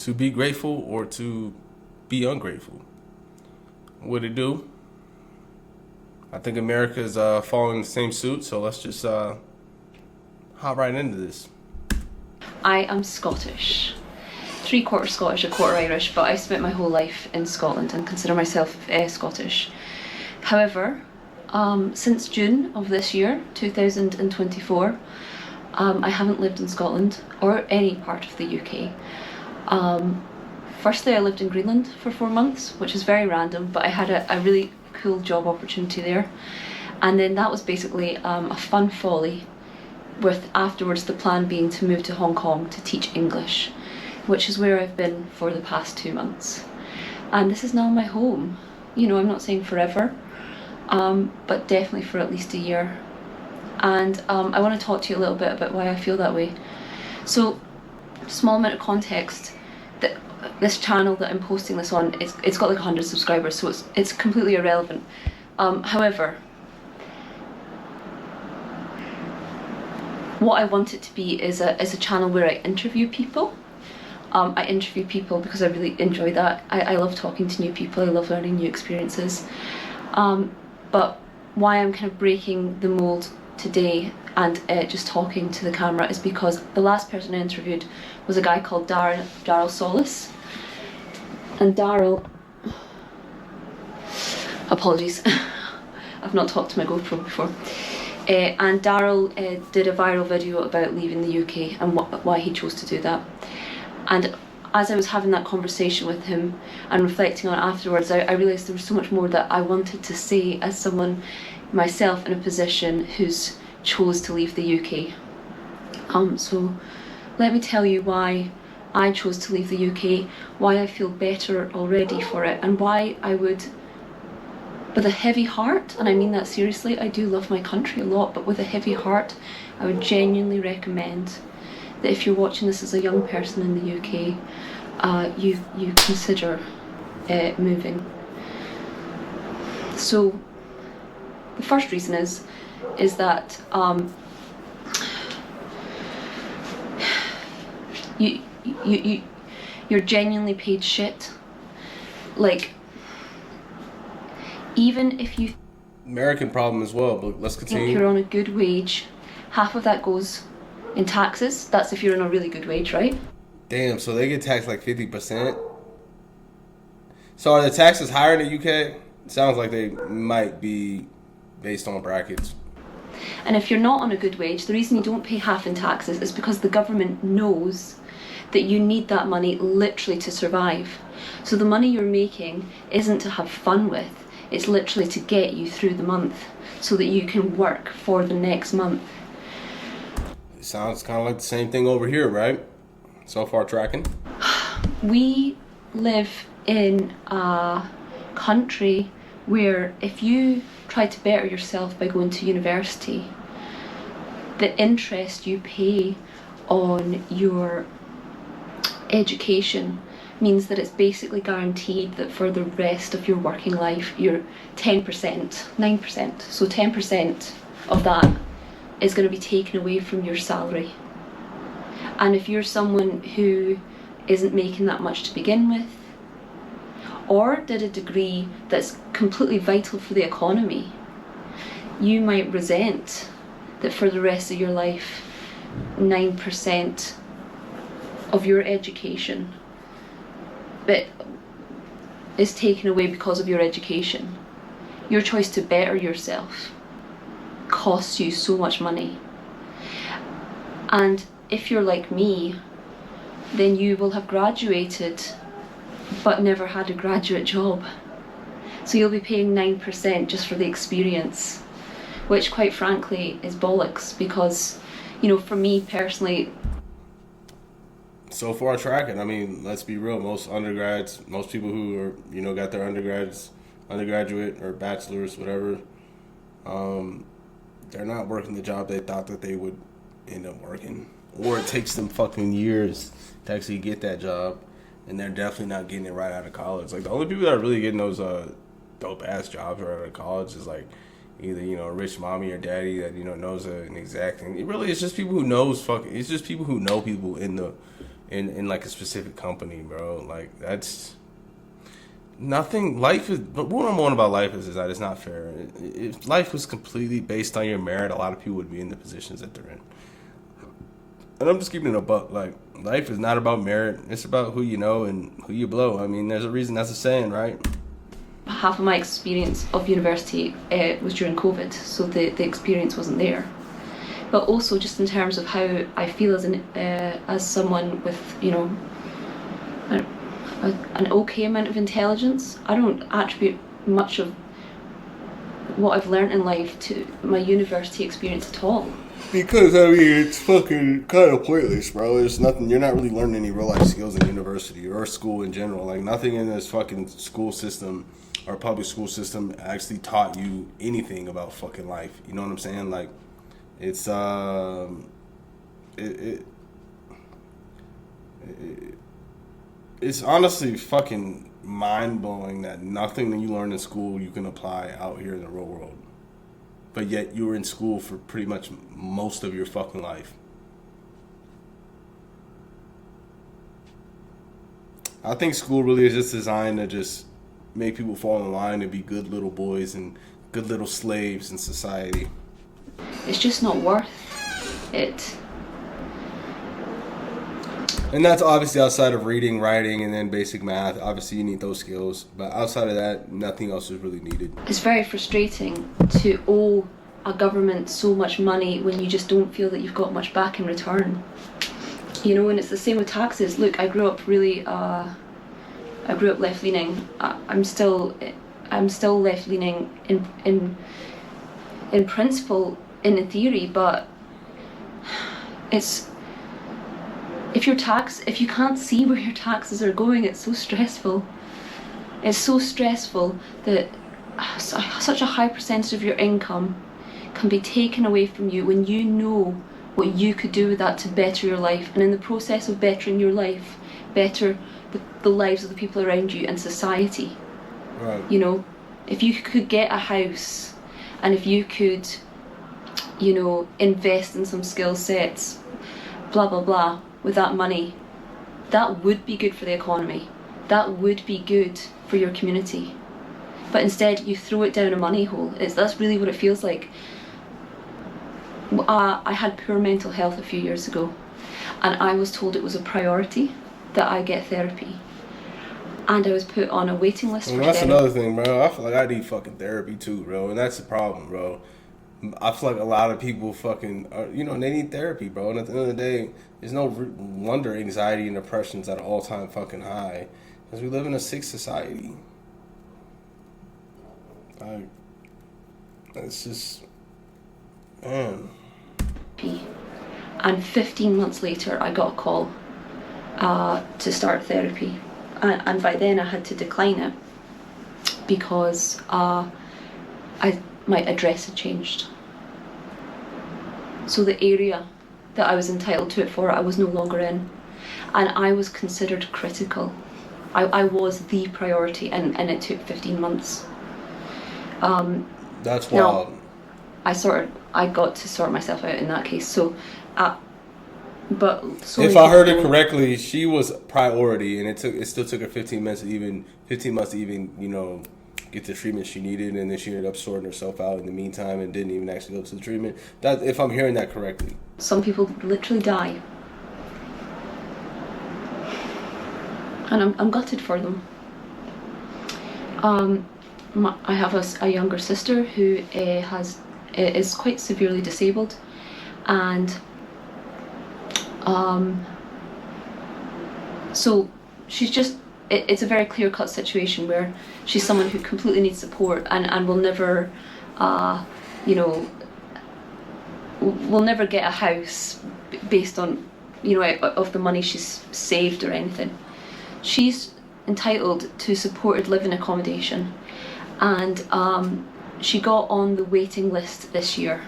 To be grateful or to be ungrateful? What it do? I think America's following the same suit, so let's just hop right into this. I am Scottish. 3/4 Scottish, 1/4 Irish, but I spent my whole life in Scotland and consider myself Scottish. However, since June of this year, 2024, I haven't lived in Scotland or any part of the UK. Firstly, I lived in Greenland for 4 months, which is very random, but I had a really cool job opportunity there. And then that was basically a fun folly, with afterwards the plan being to move to Hong Kong to teach English, which is where I've been for the past 2 months. And this is now my home. You know, I'm not saying forever, but definitely for at least a year. And I want to talk to you a little bit about why I feel that way. So, small amount of context. That this channel that I'm posting this on, it's got like 100 subscribers, so it's completely irrelevant. However, what I want it to be is a channel where I interview people. I interview people because I really enjoy that. I love talking to new people, I love learning new experiences. But why I'm kind of breaking the mold today and just talking to the camera is because the last person I interviewed was a guy called Daryl Solis. And Daryl, apologies, I've not talked to my GoPro before. And Daryl did a viral video about leaving the UK and why he chose to do that. And as I was having that conversation with him and reflecting on it afterwards, I realised there was so much more that I wanted to say as someone myself in a position who's chose to leave the UK. So let me tell you why I chose to leave the UK, why I feel better already for it, and why I would, with a heavy heart, and I mean that seriously, I do love my country a lot, but with a heavy heart, I would genuinely recommend that if you're watching this as a young person in the UK, you consider moving. So the first reason is that you're genuinely paid shit. Like, even if you American problem as well, but let's continue. think you're on a good wage, half of that goes in taxes. That's if you're on a really good wage, right? Damn, so they get taxed like 50%? So are the taxes higher in the UK? Sounds like they might be based on brackets. And if you're not on a good wage, the reason you don't pay half in taxes is because the government knows that you need that money literally to survive. So the money you're making isn't to have fun with, it's literally to get you through the month so that you can work for the next month. It sounds kind of like the same thing over here, right? So far tracking. We live in a country where if you try to better yourself by going to university, the interest you pay on your education means that it's basically guaranteed that for the rest of your working life, you're 10%, 9%, so 10% of that is going to be taken away from your salary. And if you're someone who isn't making that much to begin with, or did a degree that's completely vital for the economy, you might resent that for the rest of your life, 9% of your education but is taken away because of your education. Your choice to better yourself costs you so much money. And if you're like me, then you will have graduated but never had a graduate job. So you'll be paying 9% just for the experience, which quite frankly is bollocks because, you know, for me personally, So far tracking. I mean, let's be real. Most undergrads, most people who are, you know, got their undergraduate or bachelor's, whatever, they're not working the job they thought that they would end up working. Or it takes them fucking years to actually get that job. And they're definitely not getting it right out of college. Like, the only people that are really getting those dope-ass jobs right out of college is, like, either, you know, a rich mommy or daddy that, you know, knows an exact thing. It really is just people who knows it's just people who know people in in like a specific company, bro. Like that's nothing. Life is. But what I'm on about life is that it's not fair. If life was completely based on your merit, a lot of people would be in the positions that they're in. And I'm just keeping it a buck. Like life is not about merit. It's about who you know and who you blow. I mean, there's a reason that's a saying, right? Half of my experience of university was during COVID, so the experience wasn't there. But also just in terms of how I feel as someone with, you know, an okay amount of intelligence. I don't attribute much of what I've learned in life to my university experience at all. Because, I mean, it's fucking kind of pointless, bro. There's nothing, you're not really learning any real life skills in university or school in general. Like, nothing in this fucking school system or public school system actually taught you anything about fucking life. You know what I'm saying? Like, it's, it's honestly fucking mind-blowing that nothing that you learn in school you can apply out here in the real world. But yet you were in school for pretty much most of your fucking life. I think school really is just designed to just make people fall in line and be good little boys and good little slaves in society. It's just not worth it. And that's obviously outside of reading, writing, and then basic math. Obviously, you need those skills. But outside of that, nothing else is really needed. It's very frustrating to owe a government so much money when you just don't feel that you've got much back in return. You know, and it's the same with taxes. Look, I grew up left-leaning. I'm still left-leaning in principle, in theory, but it's... If you can't see where your taxes are going, it's so stressful. It's so stressful that such a high percentage of your income can be taken away from you when you know what you could do with that to better your life. And in the process of bettering your life, better the lives of the people around you and society. Right. You know, if you could get a house and if you could, you know, invest in some skill sets, blah, blah, blah, with that money, that would be good for the economy. That would be good for your community. But instead, you throw it down a money hole. That's really what it feels like. I had poor mental health a few years ago, and I was told it was a priority that I get therapy. And I was put on a waiting list for therapy. That's another thing, bro. I feel like I need fucking therapy too, bro. And that's the problem, bro. I feel like a lot of people fucking, you know, they need therapy, bro. And at the end of the day, there's no wonder anxiety and depression's at an all-time fucking high. Because we live in a sick society. It's just, man. And 15 months later, I got a call to start therapy. And by then I had to decline it because my address had changed. So the area that I was entitled to it for, I was no longer in. And I was considered critical. I was the priority, and it took 15 months. That's wild. I got to sort myself out in that case. So, but so if I heard it correctly, she was priority, and it still took her 15 months to even you know, get the treatment she needed, and then she ended up sorting herself out in the meantime and didn't even actually go to the treatment. That, if I'm hearing that correctly. Some people literally die, and I'm gutted for them. I have a younger sister who is quite severely disabled, and so she's just, it's a very clear-cut situation where she's someone who completely needs support and will never, you know, will never get a house based on, you know, of the money she's saved or anything. She's entitled to supported living accommodation, and she got on the waiting list this year.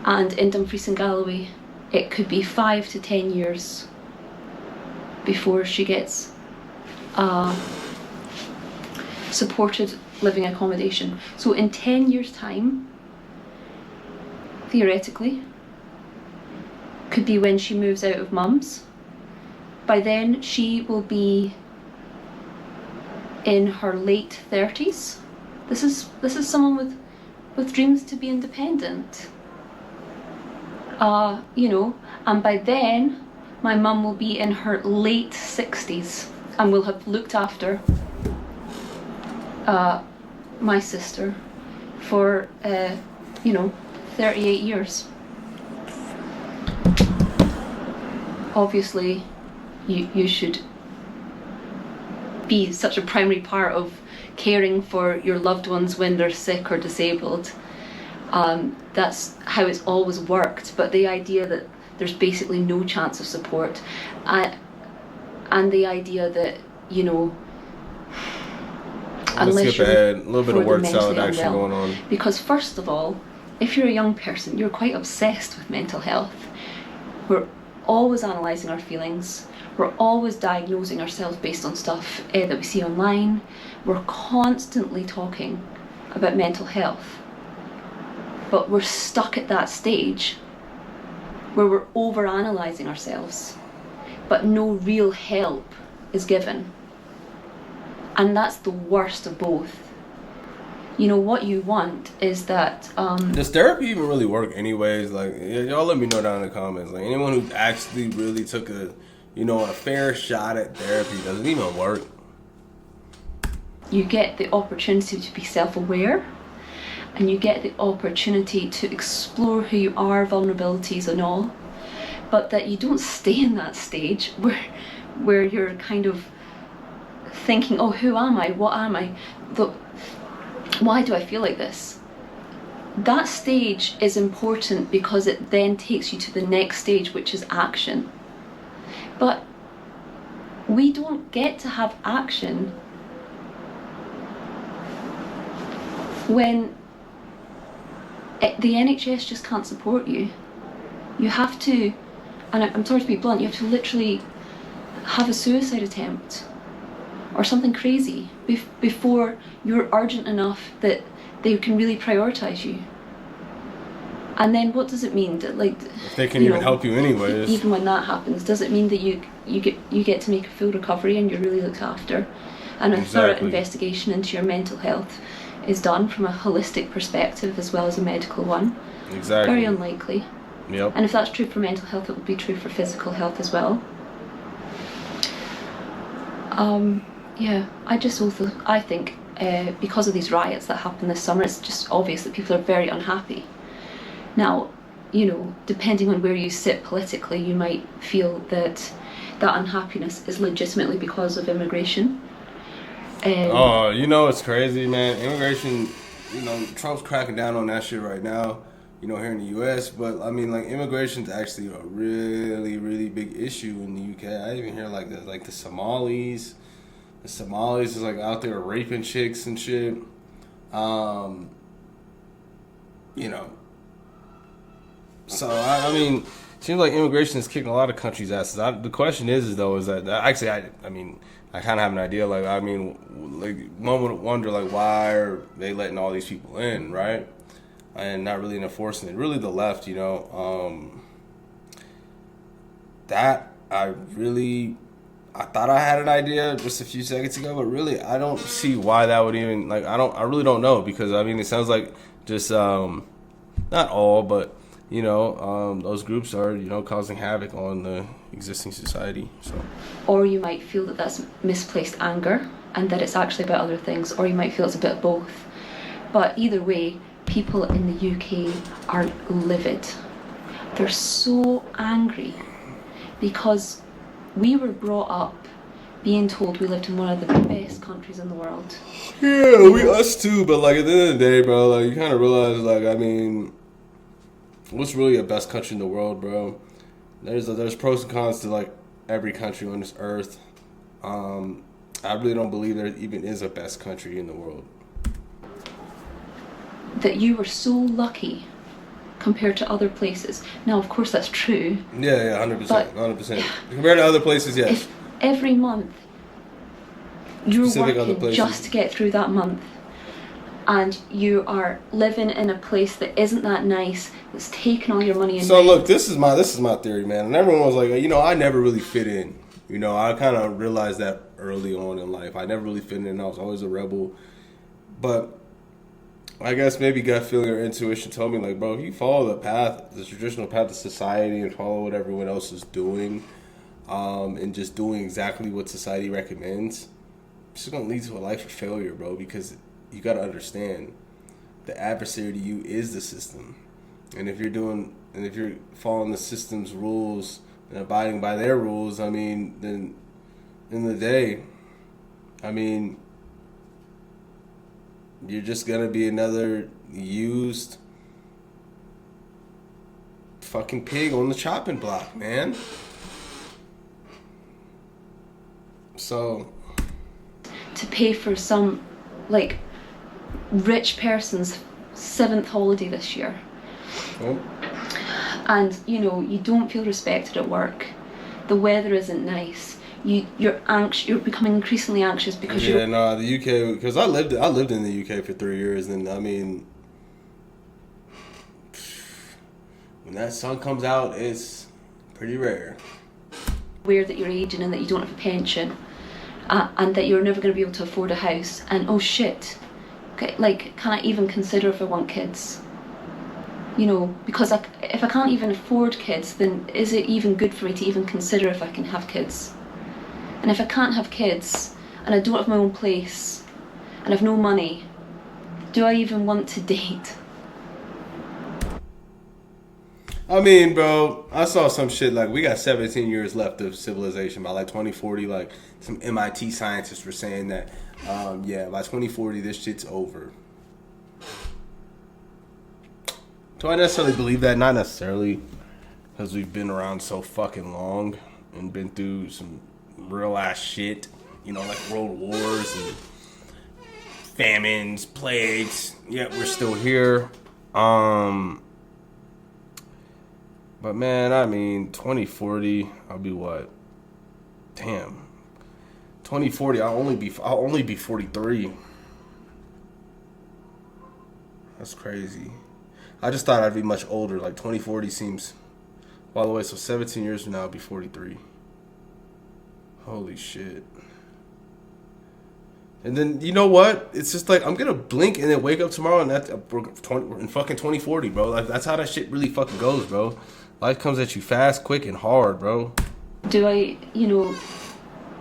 And in Dumfries and Galloway, it could be 5 to 10 years before she gets supported living accommodation. So in 10 years' time, theoretically, could be when she moves out of mum's By then, she will be in her late 30s. This is someone with dreams to be independent. And by then, my mum will be in her late 60s and will have looked after my sister for 38 years. Obviously, you should be such a primary part of caring for your loved ones when they're sick or disabled. That's how it's always worked, but the idea that there's basically no chance of support, and the idea that, Let's skip ahead. A little bit of word salad action going on. Because first of all, if you're a young person, you're quite obsessed with mental health. We're always analysing our feelings. We're always diagnosing ourselves based on stuff that we see online. We're constantly talking about mental health. But we're stuck at that stage where we're over-analysing ourselves, but no real help is given. And that's the worst of both. What you want is that... Does therapy even really work anyways? Like, y'all let me know down in the comments. Like, anyone who actually really took a fair shot at therapy, does it even work? You get the opportunity to be self-aware, and you get the opportunity to explore who you are, vulnerabilities and all, but that you don't stay in that stage where you're kind of thinking, oh, who am I? What am I? Why do I feel like this? That stage is important because it then takes you to the next stage, which is action. But we don't get to have action when the NHS just can't support you. You have to, and I'm sorry to be blunt, you have to literally have a suicide attempt or something crazy before you're urgent enough that they can really prioritise you. And then what does it mean that, like, if they can even help you anyways? Even when that happens, does it mean that you get to make a full recovery and you're really looked after, and a thorough investigation into your mental health is done from a holistic perspective as well as a medical one? Exactly. Very unlikely. Yep. And if that's true for mental health, it will be true for physical health as well. I think because of these riots that happened this summer, it's just obvious that people are very unhappy. Now, depending on where you sit politically, you might feel that unhappiness is legitimately because of immigration. It's crazy, man. Immigration, Trump's cracking down on that shit right now, here in the U.S. But, I mean, like, immigration's actually a really, really big issue in the U.K. I even hear, the Somalis. The Somalis is, out there raping chicks and shit. So, I mean, it seems like immigration is kicking a lot of countries' asses. The question is that actually, I kind of have an idea. One would wonder, why are they letting all these people in, right? And not really enforcing it. Really, the left, that I thought I had an idea just a few seconds ago, but really, I don't see why that would even, I really don't know, because, I mean, it sounds like just, not all, but, those groups are, causing havoc on the existing society, so. Or you might feel that that's misplaced anger, and that it's actually about other things, or you might feel it's a bit of both. But either way, people in the UK are livid. They're so angry because we were brought up being told we lived in one of the best countries in the world. Yeah, us too, but at the end of the day, bro, you kind of realize, what's really the best country in the world, bro? There's pros and cons to every country on this earth. I really don't believe there even is a best country in the world. That you were so lucky compared to other places. Now, of course, that's true. Yeah, 100%, 100%. Compared to other places, yes. If every month you're working just to get through that month, and you are living in a place that isn't that nice, that's taking all your money and so look, this is my theory, man. And everyone was like, I never really fit in. You know, I kind of realized that early on in life. I never really fit in. I was always a rebel. But I guess maybe gut feeling or intuition told me, like, bro, if you follow the path, the traditional path of society and follow what everyone else is doing, and just doing exactly what society recommends, it's just going to lead to a life of failure, bro, because you got to understand the adversary to you is the system. And if you're following the system's rules and abiding by their rules, I mean, then in the day, I mean, you're just gonna be another used fucking pig on the chopping block, man. So To pay for some, like, rich person's 7th holiday this year. oh, And, you know, you don't feel respected at work. The weather isn't nice. You're anxious. You're becoming increasingly anxious because yeah, no, the UK, because I lived in the UK for 3 years, and I mean, when that sun comes out, it's pretty rare. aware that you're aging and that you don't have a pension, and that you're never going to be able to afford a house. And oh shit, okay, like, can I even consider if I want kids? You know, because if I can't even afford kids, then is it even good for me to even consider if I can have kids? And if I can't have kids, and I don't have my own place, and I've no money, do I even want to date? I mean, bro, I saw some shit like we got 17 years left of civilization by like 2040. Like some MIT scientists were saying that, yeah, by 2040 this shit's over. Do I necessarily believe that? Not necessarily, because we've been around so fucking long and been through some real ass shit, you know, like world wars and famines, plagues. Yet we're still here. But man, I mean, 2040, I'll be what? Damn. 2040, I'll only be 43. That's crazy. I just thought I'd be much older. Like 2040 seems. By the way, so 17 years from now, I'll be 43. Holy shit. And then you know what? It's just like I'm gonna blink and then wake up tomorrow and we're in fucking 2040, bro. Like that's how that shit really fucking goes, bro. Life comes at you fast, quick, and hard, bro. Do I, you know,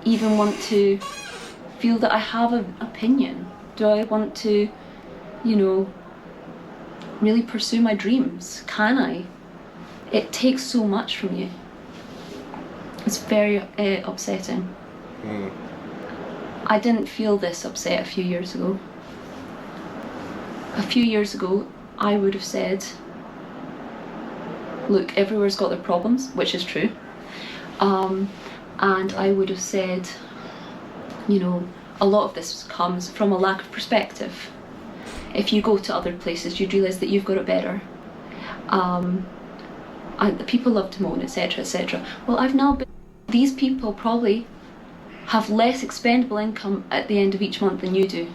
even want to feel that I have an opinion? Do I want to, you know, really pursue my dreams? Can I? It takes so much from you. It's very upsetting. I didn't feel this upset a few years ago. A few years ago, I would have said, look, everywhere's got their problems, which is true. And I would have said, you know, a lot of this comes from a lack of perspective. If you go to other places, you'd realise that you've got it better. And the people love to moan, etc., etc. Well, I've now been... These people probably have less expendable income at the end of each month than you do.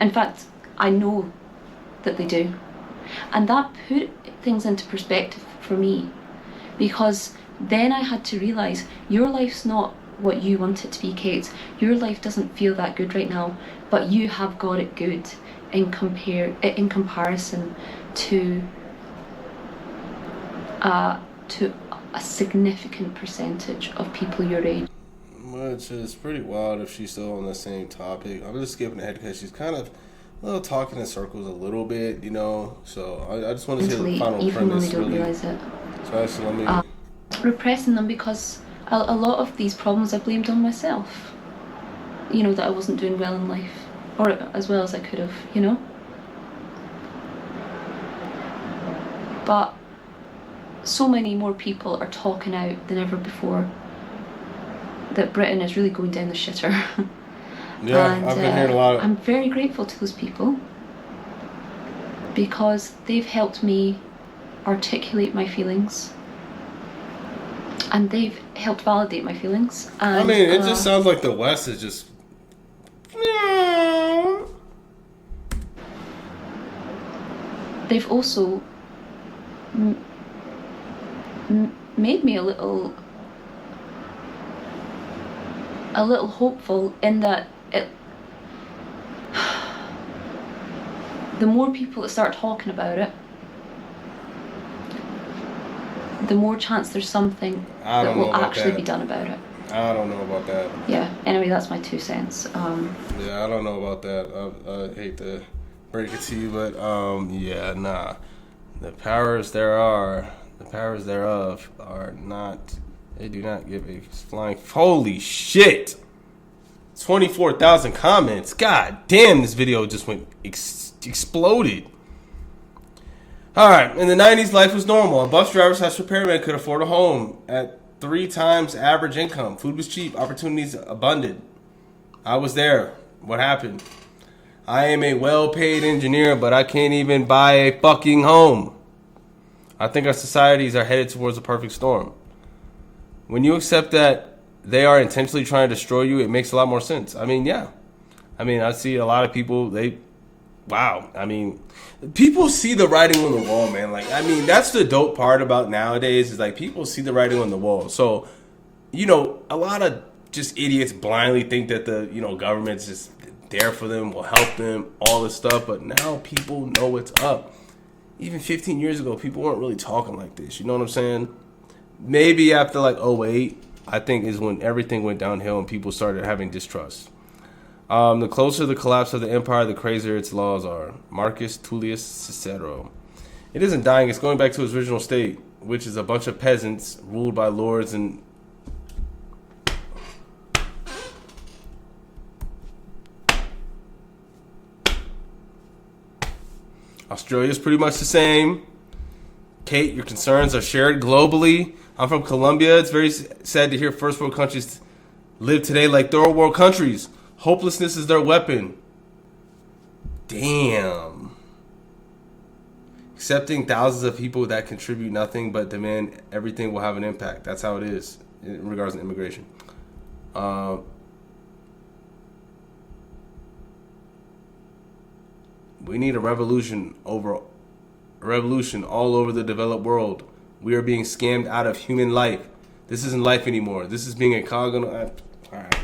In fact, I know that they do. And that put things into perspective for me, because then I had to realise your life's not what you want it to be, Kate. Your life doesn't feel that good right now, but you have got it good in comparison to a significant percentage of people your age. Which is pretty wild if she's still on the same topic. I'm just skipping ahead because she's kind of a little talking in circles a little bit, you know. So I just want to hear the final even premise. when they don't really. realise it. So actually, let me. Repressing them because a lot of these problems I blamed on myself. You know, that I wasn't doing well in life, or as well as I could have, you know. But so many more people are talking out than ever before that Britain is really going down the shitter. Yeah, and, I've been hearing a lot of... I'm very grateful to those people because they've helped me articulate my feelings and they've helped validate my feelings. And, I mean, it just sounds like the West is just... They've also made me a little a little hopeful in that the more people that start talking about it, the more chance there's something that will actually be done about it. I don't know about that. Yeah, anyway, that's my 2 cents. Yeah, I don't know about that. I hate to break it to you, but yeah, nah. The powers thereof are not, they do not give a flying, holy shit! 24,000 comments. God damn, this video just went exploded. Alright, in the 90s, life was normal. A bus driver slash repairman could afford a home at 3 times average income. Food was cheap. Opportunities abundant. I was there. What happened? I am a well-paid engineer, but I can't even buy a fucking home. I think our societies are headed towards a perfect storm. When you accept that they are intentionally trying to destroy you, it makes a lot more sense. I mean, yeah. I mean, I see a lot of people, wow. I mean, people see the writing on the wall, man. Like, I mean, that's the dope part about nowadays is like people see the writing on the wall. So, you know, a lot of just idiots blindly think that the, you know, government's just there for them, will help them, all this stuff. But now people know what's up. Even 15 years ago, people weren't really talking like this. You know what I'm saying? Maybe after like '08, I think is when everything went downhill and people started having distrust. The closer the collapse of the empire, the crazier its laws are. Marcus Tullius Cicero. It isn't dying, it's going back to its original state, which is a bunch of peasants ruled by lords and... Australia's pretty much the same. Kate, your concerns are shared globally. I'm from Colombia. It's very sad to hear first world countries live today like third world countries. Hopelessness is their weapon. Damn. Accepting thousands of people that contribute nothing but demand everything will have an impact. That's how it is in regards to immigration. We need a revolution all over the developed world. We are being scammed out of human life. This isn't life anymore. This is being a cog on. All right.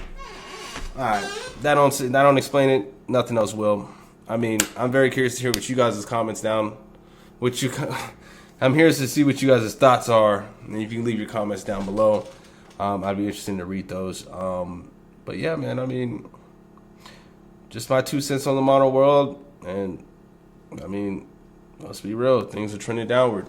That don't explain it. Nothing else will. I mean, I'm very curious to hear what you guys' comments down. I'm here to see what you guys' thoughts are. And if you can leave your comments down below, I'd be interested to read those. But yeah, man. I mean, just my 2 cents on the modern world. And I mean, let's be real. Things are trending downward.